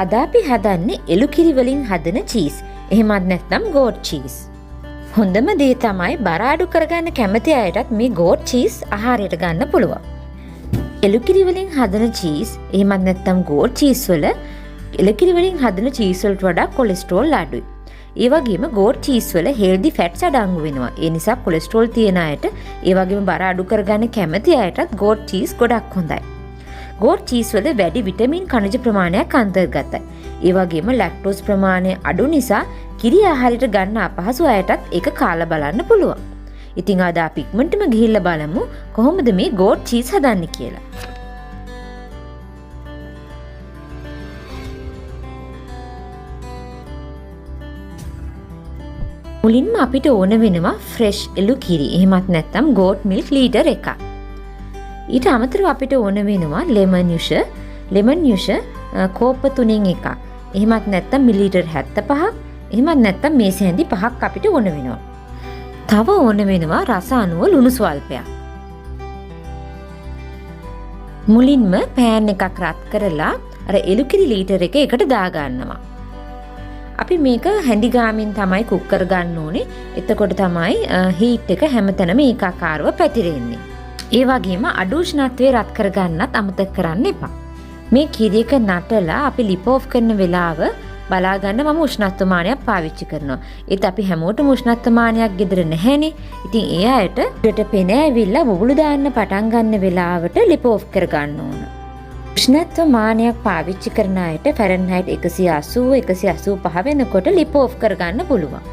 අද අපි හදන්නේ එළු කිරි වලින් හදන චීස්. එහෙමත් නැත්නම් ගෝට් චීස්. හොඳම දේ තමයි බර අඩු කරගන්න කැමති අයටත් මේ ගෝට් චීස් ආහාරයට ගන්න පුළුවන්. එළු කිරි වලින් හදන චීස්, එහෙමත් නැත්නම් ගෝට් චීස් වල එළු කිරි වලින් හදන චීස් වලට වඩා කොලෙස්ටරෝල් අඩුයි. ඒ වගේම ගෝට් චීස් වල හෙල්දි ෆැට්ස් අඩංගු වෙනවා. ඒ නිසා කොලෙස්ටරෝල් තියෙන අයට, ඒ වගේම බර අඩු කරගන්න කැමති අයටත් ගෝට් චීස් ගොඩක් හොඳයි. ගෝට් චීස් වල වැඩි විටමින් කනිජ ප්‍රමාණයක් අන්තර්ගතයි. ඒ වගේම ලැක්ටෝස් ප්‍රමාණය අඩු නිසා කිරි ආහාරයට ගන්න අපහසු අයටත් ඒක කාලා බලන්න පුළුවන්. ඉතින් අද අපි ඉක්මනටම ගිහිල්ලා බලමු කොහොමද මේ ගෝට් චීස් හදන්නේ කියලා. මුලින්ම අපිට ඕන වෙනවා ෆ්‍රෙෂ් එළු කිරි. එහෙමත් නැත්නම් ගෝට් මිල්ක් ලීටර් එකක්. ඊට අමතරව අපිට ඕන වෙනවා ලෙමන් යුෂ කෝප 3න් එකක්. එහෙමත් නැත්නම් මිලිලීටර් 75ක්. එහෙමත් නැත්නම් මේස හැඳි 5ක් අපිට ඕන වෙනවා. තව ඕන වෙනවා රස අණුව ලුණු ස්වල්පයක්. මුලින්ම පෑන් එකක් රත් කරලා අර එළු කිරි ලීටර් එක එකට දා ගන්නවා. අපි මේක හැඳි ගාමින් තමයි කුක් කර ගන්න ඕනේ. එතකොට තමයි හීට් එක හැමතැනම ඒකාකාරව පැතිරෙන්නේ. ඒ වගේම අඩු උෂ්ණත්වයේ රත් කරගන්නත් අමතක කරන්න එපා. මේ කිරි එක නටලා අපි ලිප් ඔෆ් කරන වෙලාව බලා ගන්න මම උෂ්ණත්වමානයක් පාවිච්චි කරනවා. ඒත් අපි හැමෝටම උෂ්ණත්වමානයක් ගෙදර නැහැනේ. ඉතින් ඒ අයට උඩට පෙන ඇවිල්ලා බුබුලු දාන්න පටන් ගන්න වෙලාවට ලිප් ඔෆ් කර ගන්න ඕන. උෂ්ණත්වමානයක් පාවිච්චි කරන අයට ෆැරන්හයිට් 180 185 වෙනකොට ලිප් ඔෆ් කර ගන්න පුළුවන්.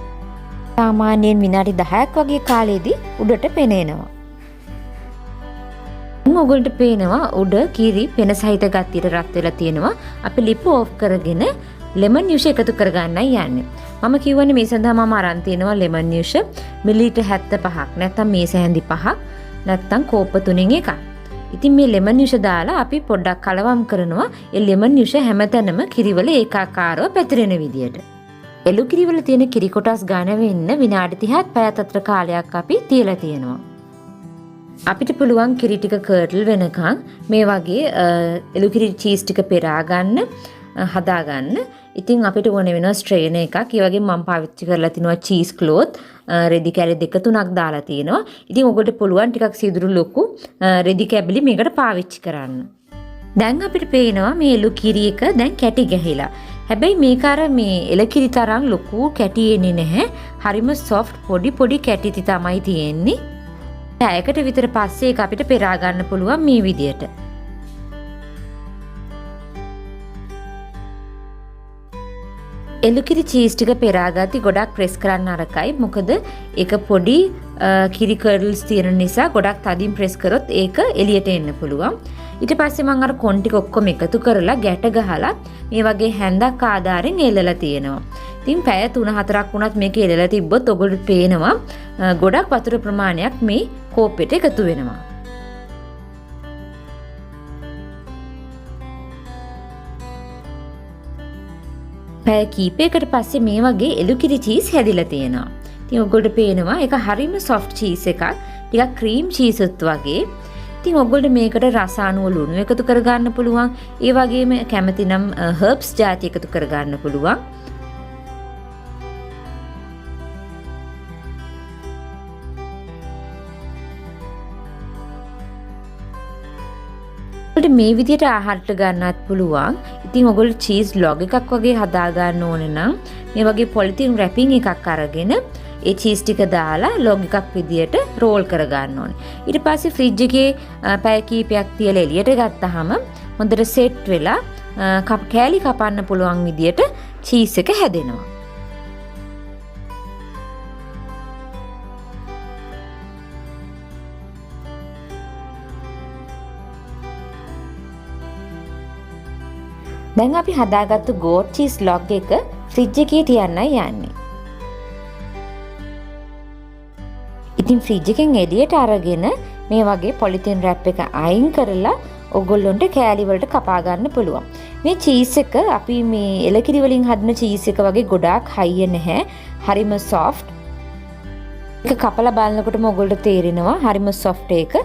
සාමාන්‍යයෙන් විනාඩි 10ක් වගේ කාලෙදී උඩට පෙනෙනවා. ඔයගොල්ලන්ට පේනවා උඩ කිරි පෙන සහිත ගතියට රත් වෙලා තියෙනවා. අපි ලිප් ඔෆ් කරගෙන ලෙමන් යුෂ එකතු කරගන්නයි යන්නේ. මම කියවනේ මේ සඳහා මම අරන් තිනවා ලෙමන් යුෂ මිලිලීටර් 75ක්. නැත්නම් මේස හැඳි 5ක්. නැත්නම් කෝප 3න් එකක්. ඉතින් මේ ලෙමන් යුෂ දාලා අපි පොඩ්ඩක් කලවම් කරනවා. ඒ ලෙමන් යුෂ හැමතැනම කිරිවල ඒකාකාරව පැතිරෙන විදියට. එළු කිරිවල තියෙන කිරි කොටස් ගන්න වෙන්න විනාඩි 30ක් පැයක් අතර කාලයක් අපි තියලා තියෙනවා. අපිට පුළුවන් කිරි ටික කර්ටල් වෙනකන් මේ වගේ එළු කිරි චීස් ටික පෙරා ගන්න හදා ගන්න. ඉතින් අපිට ඕන වෙනවා ස්ට්‍රේනර් එකක්. ඒ වගේම මම පාවිච්චි කරලා තිනවා චීස් ක්ලෝත් රෙදි කැලි 2-3ක් දාලා තියෙනවා. ඉතින් ඔයගොල්ලෝ පුළුවන් ටිකක් සීදුරු ලොකු රෙදි කැබලි මේකට පාවිච්චි කරන්න. දැන් අපිට පේනවා මේ එළු කිරි එක දැන් කැටි ගැහිලා. හැබැයි මේක අර මේ එළ කිරි තරම් ලොකු කැටි එන්නේ නැහැ. හරිම සොෆ්ට් පොඩි කැටි තමයි තියෙන්නේ. පැයකට විතර පස්සේ ඒක අපිට පෙරා ගන්න පුළුවන් මේ විදියට. එළු කිරි චීස් ටික පෙරාගatti ගොඩක් ප්‍රෙස් කරන්න අරකයි. මොකද ඒක පොඩි කිරි කර්ල්ස් තියෙන නිසා ගොඩක් තදින් ප්‍රෙස් කරොත් ඒක එළියට එන්න පුළුවන්. ඊට පස්සේ මම අර කොන් ටික ඔක්කොම එකතු කරලා ගැට ගහලා මේ වගේ හැන්දක් ආධාරයෙන් එල්ලලා තියෙනවා. ඉතින් පැය 3-4ක් වුණත් මේක එල්ලලා තිබ්බොත් ඔයගොල්ලෝ පේනවා ගොඩක් වතුර ප්‍රමාණයක් මේ කෝප්පෙට එකතු වෙනවා. පැය කීපයකට පස්සේ මේ වගේ එළු කිරි චීස් හැදිලා තියෙනවා. ඉතින් ඔයගොල්ලෝ පේනවා ඒක හරිම සොෆ්ට් චීස් එකක්. ටිකක් ක්‍රීම් චීස් වගේ. ඉතින් ඔයගොල්ලෝ මේකට රස අණුව ලුණු එකතු කරගන්න පුළුවන්. ඒ වගේම කැමති නම් හර්බ්ස් ಜಾති එකතු කරගන්න පුළුවන්. මේ විදිහට ආහාරට ගන්නත් පුළුවන්. ඉතින් ඔයගොල්ලෝ චීස් ලොග් එකක් වගේ හදා ගන්න ඕන නම් මේ වගේ පොලිතින් රැපින් එකක් අරගෙන ඒ චීස් ටික දාලා ලොග් එකක් විදියට රෝල් කර ගන්න ඕනේ. ඊට පස්සේ ෆ්‍රිජ් එකේ පැය කීපයක් තියලා එළියට ගත්තාම හොඳට සෙට් වෙලා කෑලි කපන්න පුළුවන් විදියට චීස් එක හැදෙනවා. දැන් අපි හදාගත්තු ගෝට් චීස් ලොග් එක ෆ්‍රිජ් එකේ තියන්නයි යන්නේ. ඉතින් ෆ්‍රිජ් එකෙන් එළියට අරගෙන මේ වගේ පොලිතින් රැප් එක අයින් කරලා ඔයගොල්ලන්ට කෑලි වලට කපා ගන්න පුළුවන්. මේ චීස් එක අපි මේ එළ කිරි වලින් හදන චීස් එක වගේ ගොඩාක් හයිය නැහැ. හරිම සොෆ්ට්. ඒක කපලා බලනකොටම ඔයගොල්ලන්ට තේරෙනවා හරිම සොෆ්ට් එක.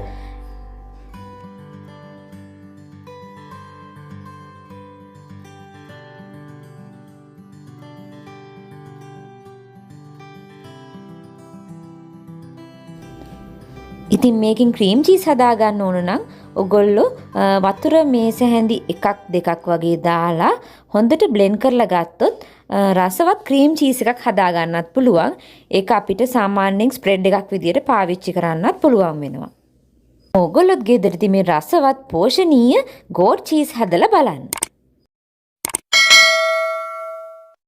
ඉතින් මේකෙන් ක්‍රීම් චීස් හදාගන්න ඕන නම් ඔයගොල්ලෝ වතුර මේස හැඳි එකක් දෙකක් වගේ දාලා හොඳට බ්ලෙන්ඩ් කරලා ගත්තොත් රසවත් ක්‍රීම් චීස් එකක් හදාගන්නත් පුළුවන්. ඒක අපිට සාමාන්‍යයෙන් ස්ප්‍රෙඩ් එකක් විදියට පාවිච්චි කරන්නත් පුළුවන් වෙනවා. ඔයගොල්ලොත් ගෙදරදී මේ රසවත් පෝෂණීය ගෝට් චීස් හදලා බලන්න.